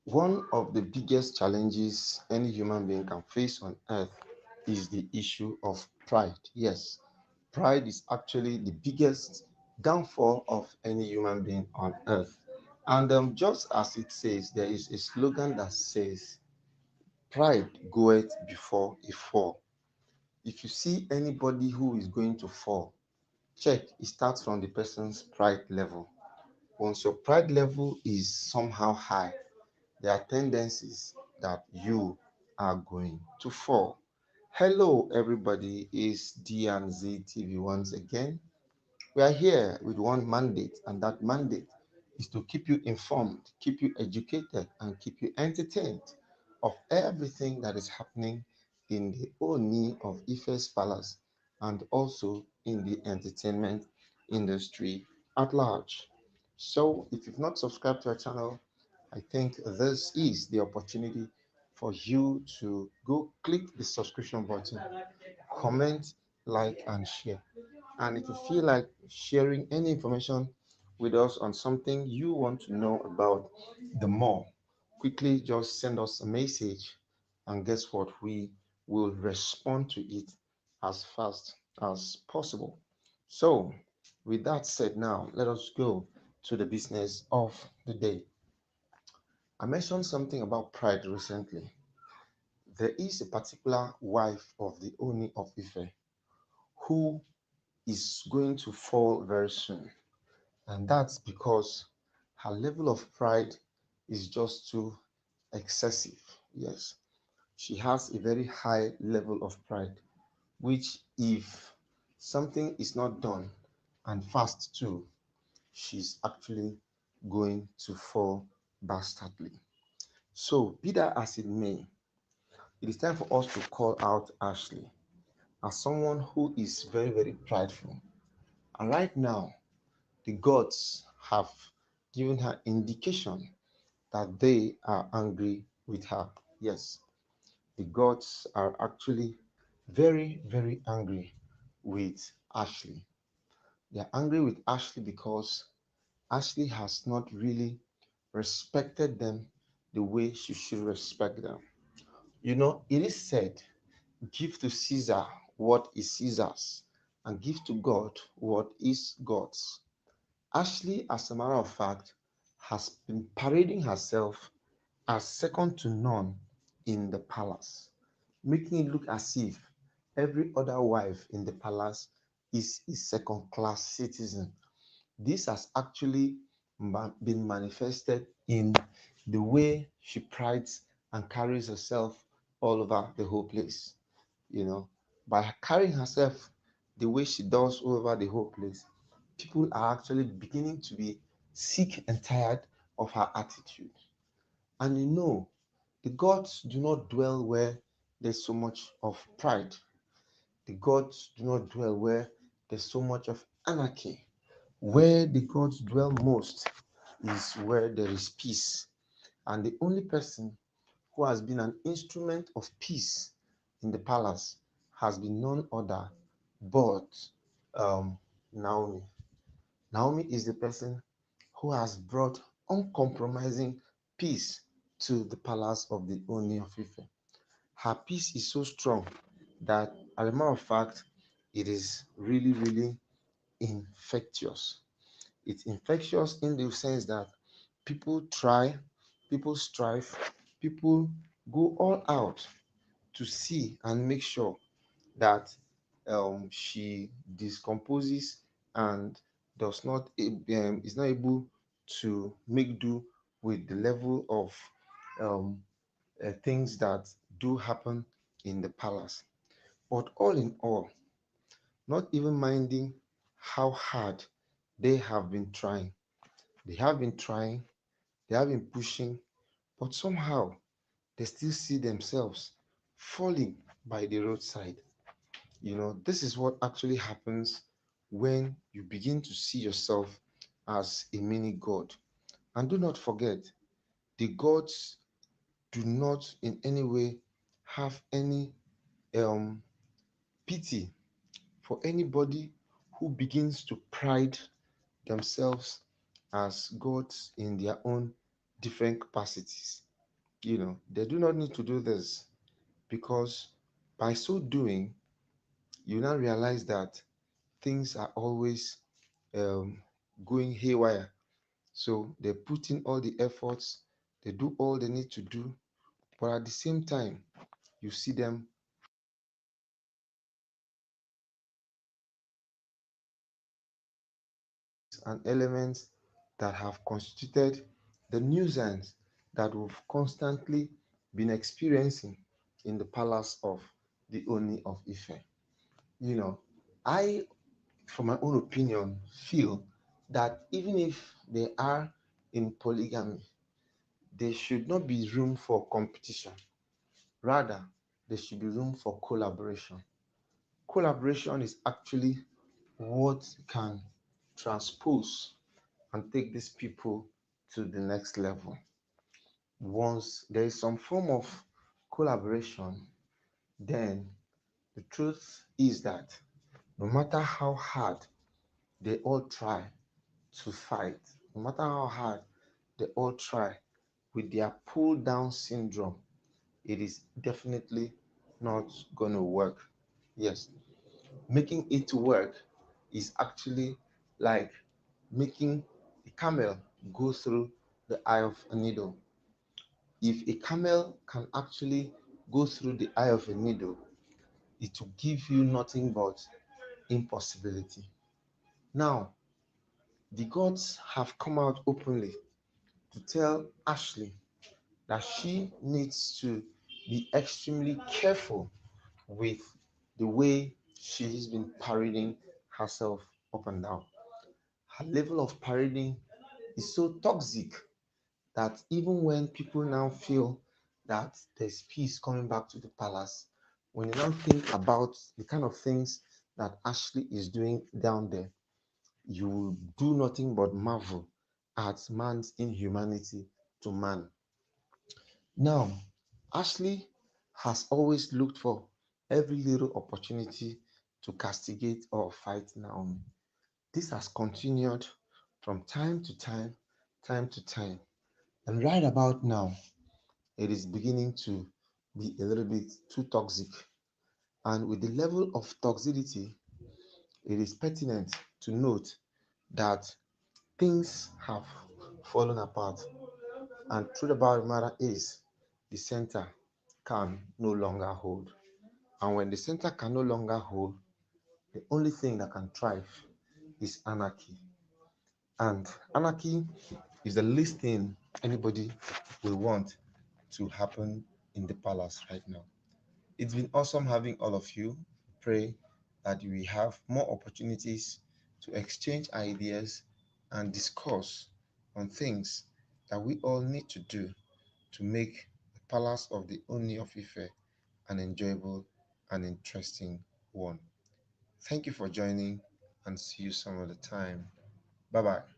One of the biggest challenges any human being can face on earth is the issue of pride. Yes, pride is actually the biggest downfall of any human being on earth. And just as it says, there is a slogan that says, pride goeth before a fall. If you see anybody who is going to fall, check, it starts from the person's pride level. Once your pride level is somehow high, there are tendencies that you are going to fall. Hello, everybody. It's D and Z TV once again. We are here with one mandate, and that mandate is to keep you informed, keep you educated, and keep you entertained of everything that is happening in the Ooni of Ife's palace and also in the entertainment industry at large. So, if you've not subscribed to our channel, I think this is the opportunity for you to go click the subscription button, comment, like, and share. And if you feel like sharing any information with us on something you want to know about the more, quickly just send us a message, and guess what? We will respond to it as fast as possible. So, with that said, now let us go to the business of the day. I mentioned something about pride recently. There is a particular wife of the Ooni of Ife who is going to fall very soon. And that's because her level of pride is just too excessive. Yes, she has a very high level of pride, which, if something is not done and fast too, she's actually going to fall bastardly. So, be that as it may, it is time for us to call out Ashley as someone who is very, very prideful. And right now, the gods have given her indication that they are angry with her. Yes, the gods are actually very, very angry with Ashley. They are angry with Ashley because Ashley has not really respected them the way she should respect them. You know, it is said, give to Caesar what is Caesar's, and give to God what is God's. Ashley, as a matter of fact, has been parading herself as second to none in the palace, making it look as if every other wife in the palace is a second class citizen. This has actually been manifested in the way she prides and carries herself all over the whole place. You know, by carrying herself the way she does all over the whole place, people are actually beginning to be sick and tired of her attitude. And you know, the gods do not dwell where there's so much of pride. The gods do not dwell where there's so much of anarchy. Where the gods dwell most is where there is peace. And the only person who has been an instrument of peace in the palace has been none other but um, Naomi. Naomi is the person who has brought uncompromising peace to the palace of the Ooni of Ife. Her peace is so strong that, as a matter of fact, it is really, really infectious. It's infectious in the sense that people try, people strive, people go all out to see and make sure that she discomposes and does not is not able to make do with the level of um, things that do happen in the palace. But all in all, not even minding how hard they have been trying, they have been trying, they have been pushing, but somehow they still see themselves falling by the roadside. You know, this is what actually happens when you begin to see yourself as a mini god. And do not forget, the gods do not in any way have any um, pity for anybody who begins to pride themselves as gods in their own different capacities. They do not need to do this, because by so doing, you now realize that things are always um, going haywire. So they put in all the efforts, they do all they need to do, but at the same time, you see them and elements that have constituted the nuisance that we've constantly been experiencing in the palace of the Oni of Ife. You know, I, from my own opinion, feel that even if they are in polygamy, there should not be room for competition. Rather, there should be room for collaboration. Collaboration is actually what can transpose and take these people to the next level. Once there is some form of collaboration, then the truth is that no matter how hard they all try to fight, no matter how hard they all try with their pull down syndrome, it is definitely not going to work. Yes, making it work is actually like making a camel go through the eye of a needle. If a camel can actually go through the eye of a needle, it will give you nothing but impossibility. Now, the gods have come out openly to tell Ashley that she needs to be extremely careful with the way she has been parading herself up and down. Her level of parading is so toxic that even when people now feel that there's peace coming back to the palace, when you now think about the kind of things that Ashley is doing down there, you will do nothing but marvel at man's inhumanity to man. Now, Ashley has always looked for every little opportunity to castigate or fight Naomi. This has continued from time to time, time to time. And right about now, it is beginning to be a little bit too toxic. And with the level of toxicity, it is pertinent to note that things have fallen apart. And truth about the matter is, the center can no longer hold. And when the center can no longer hold, the only thing that can thrive is anarchy. And anarchy is the least thing anybody will want to happen in the palace right now. It's been awesome having all of you. Pray that we have more opportunities to exchange ideas and discuss on things that we all need to do to make the palace of the Oni of Ife an enjoyable and interesting one. Thank you for joining, and see you some other time. Bye bye.